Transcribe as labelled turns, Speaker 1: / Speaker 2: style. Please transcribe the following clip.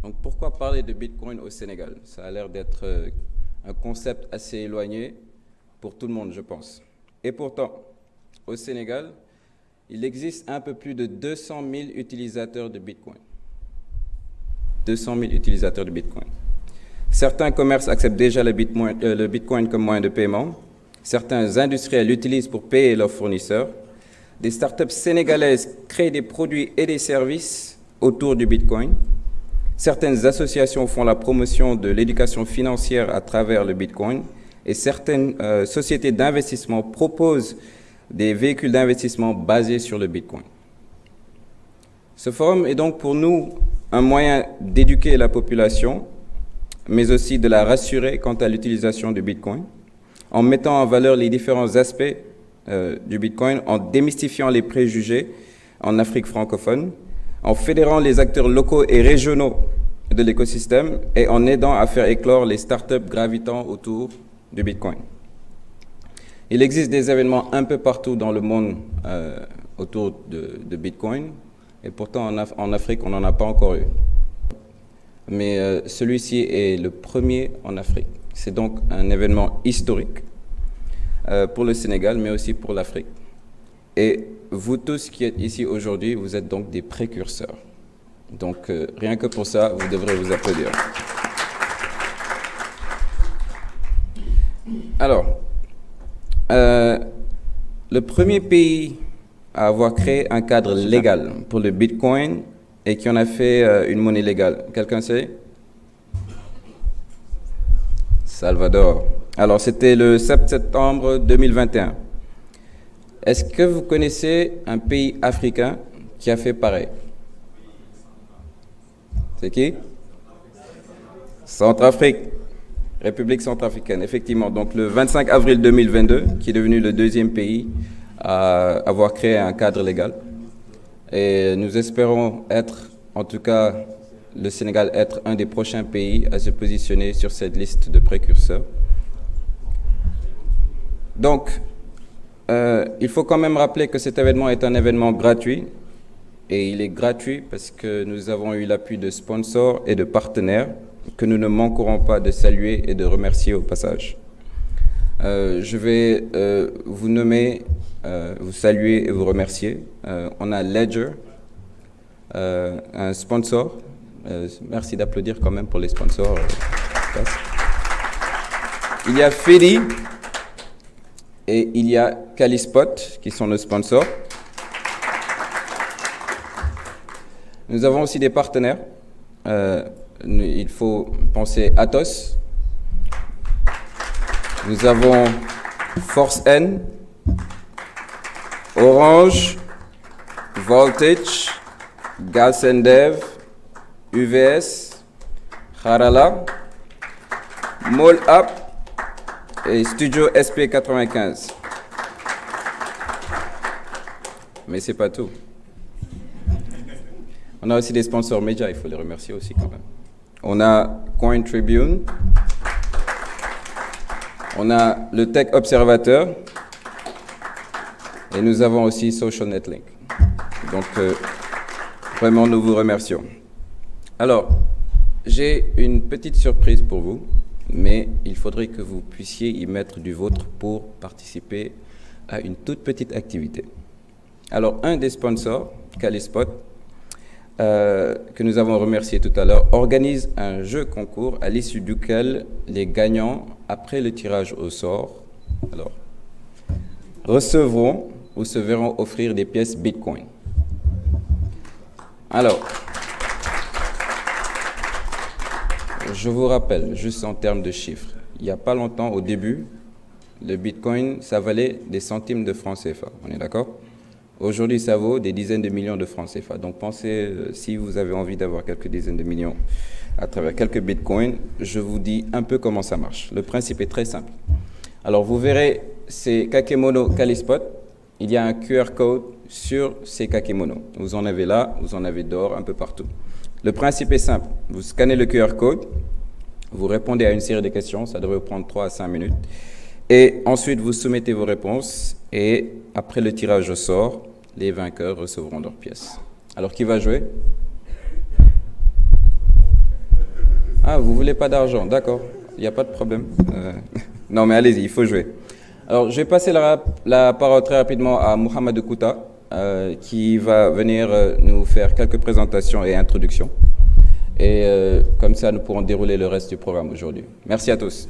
Speaker 1: Donc pourquoi parler de Bitcoin au Sénégal? Ça a l'air d'être un concept assez éloigné pour tout le monde, je pense. Et pourtant, au Sénégal, il existe un peu plus de 200 000 utilisateurs de Bitcoin. 200 000 utilisateurs de Bitcoin. Certains commerces acceptent déjà le Bitcoin comme moyen de paiement. Certains industriels l'utilisent pour payer leurs fournisseurs. Des startups sénégalaises créent des produits et des services autour du Bitcoin. Certaines associations font la promotion de l'éducation financière à travers le Bitcoin. Et certaines sociétés d'investissement proposent des véhicules d'investissement basés sur le Bitcoin. Ce forum est donc pour nous un moyen d'éduquer la population, mais aussi de la rassurer quant à l'utilisation du Bitcoin, en mettant en valeur les différents aspects du Bitcoin, en démystifiant les préjugés en Afrique francophone, en fédérant les acteurs locaux et régionaux de l'écosystème et en aidant à faire éclore les startups gravitant autour du Bitcoin. Il existe des événements un peu partout dans le monde autour de Bitcoin, et pourtant en Afrique, on n'en a pas encore eu. Mais celui-ci est le premier en Afrique. C'est donc un événement historique pour le Sénégal, mais aussi pour l'Afrique. Et vous tous qui êtes ici aujourd'hui, vous êtes donc des précurseurs. Donc rien que pour ça, vous devrez vous applaudir. Alors, le premier pays à avoir créé un cadre légal pour le Bitcoin et qui en a fait une monnaie légale. Quelqu'un sait? Salvador. Alors, c'était le 7 septembre 2021. Est-ce que vous connaissez un pays africain qui a fait pareil? C'est qui? Centrafrique. République centrafricaine, effectivement. Donc, le 25 avril 2022, qui est devenu le deuxième pays à avoir créé un cadre légal. Et nous espérons être, en tout cas, le Sénégal être un des prochains pays à se positionner sur cette liste de précurseurs. Donc, il faut quand même rappeler que cet événement est un événement gratuit. Et il est gratuit parce que nous avons eu l'appui de sponsors et de partenaires que nous ne manquerons pas de saluer et de remercier au passage. Je vais vous nommer, vous saluer et vous remercier. On a Ledger, un sponsor. Merci d'applaudir quand même pour les sponsors. Il y a Fedi et il y a Calispot qui sont nos sponsors. Nous avons aussi des partenaires. Il faut penser Atos. Nous avons Force N, Orange, Voltage, Galsendev, UVS, Harala, Mall Up et Studio SP95. Mais c'est pas tout. On a aussi des sponsors médias, il faut les remercier aussi quand même. On a Coin Tribune, on a le Tech Observateur et nous avons aussi Social Netlink. Donc, vraiment, nous vous remercions. Alors, j'ai une petite surprise pour vous, mais il faudrait que vous puissiez y mettre du vôtre pour participer à une toute petite activité. Alors, un des sponsors, Calispot, que nous avons remercié tout à l'heure, organise un jeu concours à l'issue duquel les gagnants, après le tirage au sort, alors, recevront ou se verront offrir des pièces Bitcoin. Alors, je vous rappelle, juste en termes de chiffres, il n'y a pas longtemps, au début, le Bitcoin, ça valait des centimes de francs CFA, on est d'accord ? Aujourd'hui, ça vaut des dizaines de millions de francs CFA. Donc pensez, si vous avez envie d'avoir quelques dizaines de millions à travers quelques bitcoins, je vous dis un peu comment ça marche. Le principe est très simple. Alors vous verrez ces kakemono Calispot. Il y a un QR code sur ces kakemono. Vous en avez là, vous en avez dehors, un peu partout. Le principe est simple. Vous scannez le QR code, vous répondez à une série de questions, ça devrait prendre 3 à 5 minutes. Et ensuite, vous soumettez vos réponses et après le tirage au sort, les vainqueurs recevront leurs pièces. Alors, qui va jouer? Ah, vous voulez pas d'argent, d'accord, il n'y a pas de problème. Non, mais allez-y, il faut jouer. Alors, je vais passer la parole très rapidement à Mohamed Kouta, qui va venir nous faire quelques présentations et introductions. Et comme ça, nous pourrons dérouler le reste du programme aujourd'hui. Merci à tous.